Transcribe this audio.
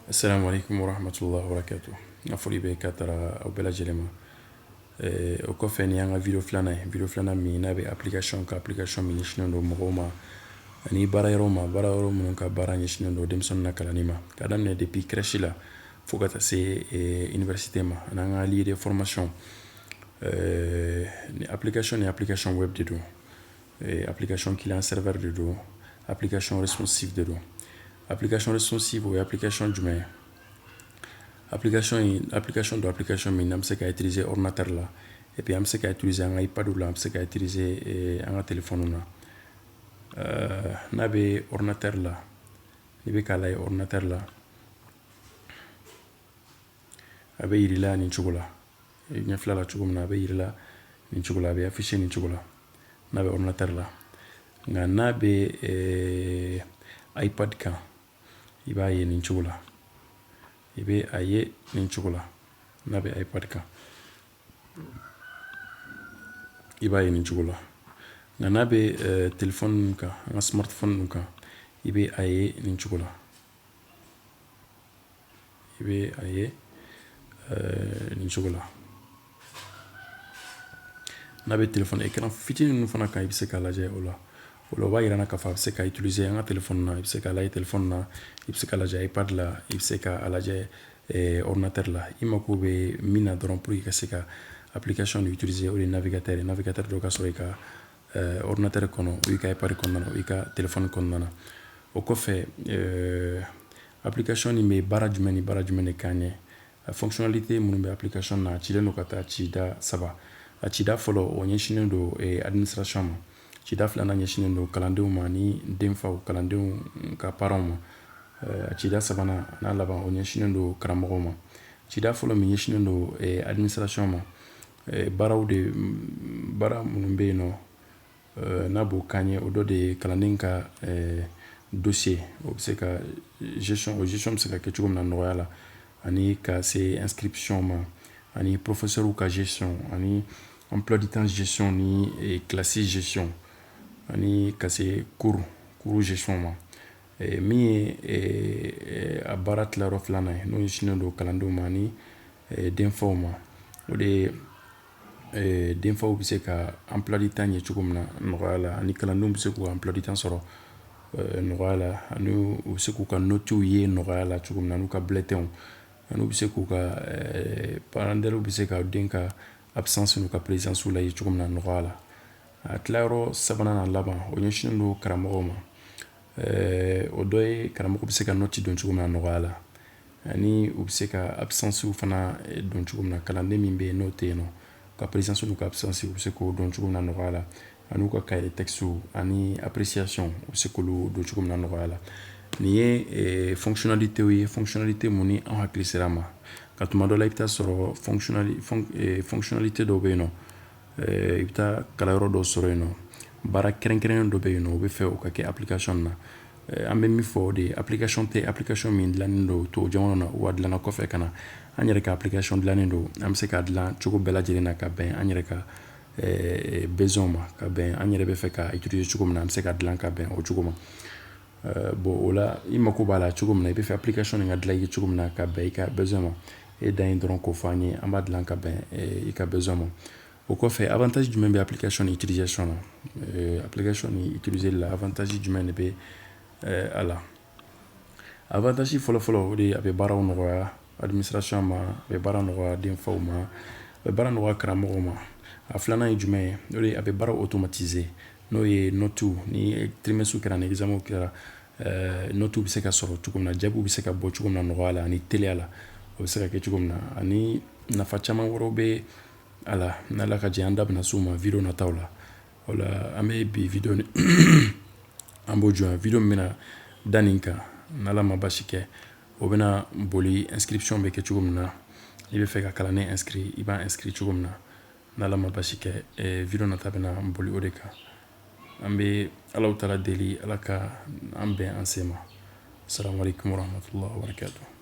Assalamu alaikum wa rahmatullahi wa barakatuh. Nga foli be ka tara aw bɛɛ lajɛlen ma. O kɔfɛ ni y'an ka video filanan min n'a bɛ application min ɲɛsinnen don mɔgɔw ma ani baara yɔrɔ minnu ka baara ɲɛsinnen don denmisɛnninw na kalanni ma k'a daminɛ depuis crèche la fo ka taa se université ma an'an ka lieu de formation. Ni application web de don, application client serveur de don, application responsive de don. Application responsive o ye application jumɛn ye? Application min an bɛ se ka utiliser ordinateur la et puis an bɛ se ka utiliser an ka iPad la, an bɛ se ka utiliser an ka téléphone na. N'a bɛ ordinateur la, n'i bɛ k'a lajɛ ordinateur la, a bɛ yir'i la nin cogo la, ɲɛ fila la cogo min na a bɛ yir'i la nin cogo la, a bɛ afficher nin cogo la n'a bɛ ordinateur la. Nka n'a bɛ iPad kan i b'a ye nin cogo la, i bɛ a ye nin cogo la n'a bɛ iPad kan i b'a ye nin cogo la. Nka n'a bɛ téléphone kan, an ka smartphone kan i bɛ a ye nin cogo la, i bɛ a ye nin cogo la. N'a bɛ téléphone écran fitinin ninnu fana kan i bɛ se k'a lajɛ o la. O b'a yira k'a fɔ a bɛ se ka utiliser an ka téléphone na, i bɛ se k'a lajɛ téléphone na, i bɛ se k'a lajɛ iPad la, i bɛ se k'a lajɛ ordinateur la. I mako bɛ min na dɔrɔn pour que i ka se ka application de utiliser o de ye navigateur dɔ ka sɔrɔ i ka ordinateur kɔnɔ o i ka iPad kɔnɔna na o i ka téléphone kɔnɔna na. O kɔfɛ application nin bɛ baara jumɛn ni baara jumɛn de k'a ɲɛ? Fonctionnalité minnu bɛ application na a cilen don ka taa cida 3. A cida fɔlɔ o ɲɛsinnen don administration ma. Cida filanan ɲɛsinnen don kalandenw ma ni denfaw, kalandenw ka parents ma. A cida sabanan n'a laban o ɲɛsinnen don karamɔgɔw ma. Cida fɔlɔ min ɲɛsinnen don administration ma, baara minnu bɛ yen nɔ n'a b'o k'an ye o dɔ de ye kalanden ka dossier, o bɛ se ka gestion bɛ se ka kɛ cogo min na nɔgɔya la, ani ka se inscription ma, ani professeurs ka gestion, ani emploi du temps gestion ni classe gestion, ani ka se cours gestion ma. Min ye a baara tilayɔrɔ filanan ye n'o ɲɛsinnen don kalandenw ma ani denfaw ma, o de ye denfaw bɛ se ka emploi du temps ye cogo min na nɔgɔya la, ani kalandenw bɛ se k'u ka emploi du temps sɔrɔ nɔgɔya la, ani u bɛ se k'u ka notes ye nɔgɔya la cogo min na, n'u ka bulletins, ani u bɛ se k'u ka parents d'élèves bɛ se ka den ka absence n'u ka présence lajɛ cogo min na nɔgɔya la. A tilayɔrɔ sabanan n'a laban o ɲɛsinnen don karamɔgɔw ma. O dɔ ye karamɔgɔ bɛ se ka note don cogo min na nɔgɔya la, ani u bɛ se ka absence fana don cogo min na, kalanden min bɛ yen n'o tɛ yen nɔ ka présence n'u ka absence u bɛ se k'o don cogo min na nɔgɔya la, ani u ka cahier de texte ani appréciation u bɛ se k'olu don cogo min na nɔgɔya la. Nin ye fonctionnalité ye, fonctionnalité mun ni an hakili sera a ma. Ka tuma dɔ la i bɛ taa sɔrɔ fonctionnalité dɔw bɛ yen nɔ, i bɛ taa kalanyɔrɔ dɔw sɔrɔ yen nɔ, baara kɛrɛnkɛrɛnnen dɔ bɛ yen nɔ o bɛ fɛ o ka kɛ application na. An bɛ min fɔ o de ye application min dilannen don tubabu jamana na wa dilanna kɔfɛ ka na an yɛrɛ ka application dilannen don, an bɛ se k'a dilan cogo bɛɛ lajɛlen na ka bɛn an yɛrɛ ka besoin ma, ka bɛn an yɛrɛ bɛ fɛ ka utiliser cogo min na an bɛ se ka dilan ka bɛn o cogo ma. Bon o la i mako b'a la cogo min na i bɛ fɛ application nin ka dilan i ye cogo min na ka bɛn i ka besoin ma, e dan ye dɔrɔn k'o fɔ an ye an b'a dilan ka bɛn i ka besoin ma. O kɔfɛ avantage jumɛn bɛ application ni utilisation na? Application ni utiliser la avantage jumɛn de bɛ a la? Avantage fɔlɔfɔlɔ o de ye a bɛ baaraw nɔgɔya administration ma, a bɛ baara nɔgɔya denfaw ma, a bɛ baara nɔgɔya karamɔgɔw ma. A filanan ye jumɛn ye? O de ye a bɛ baaraw automatiser n'o ye notes ni trimestre kɛra ni examen kɛra notes bɛ se ka sɔrɔ cogo min na, jaabiw bɛ se ka bɔ cogo min na nɔgɔya la ani teliya la, o bɛ se ka kɛ cogo min na, ani nafa caman wɛrɛw bɛ a la n'Ala ka jɛ an da bɛna s'o ma video nataw la. O la an bɛ bi video ni an b'o jɔ yan, video min bɛna da nin kan n'Ala ma basi kɛ o bɛna boli inscription bɛ kɛ cogo min na, i bɛ fɛ ka kalanden inscrit i b'a inscrit cogo min na n'Ala ma basi kɛ video nata bɛna boli o de kan. An bɛ Alahu taala deli Ala ka an bɛn an se ma. Assalamu alaikum wa rahmatullahi wa barakatuh.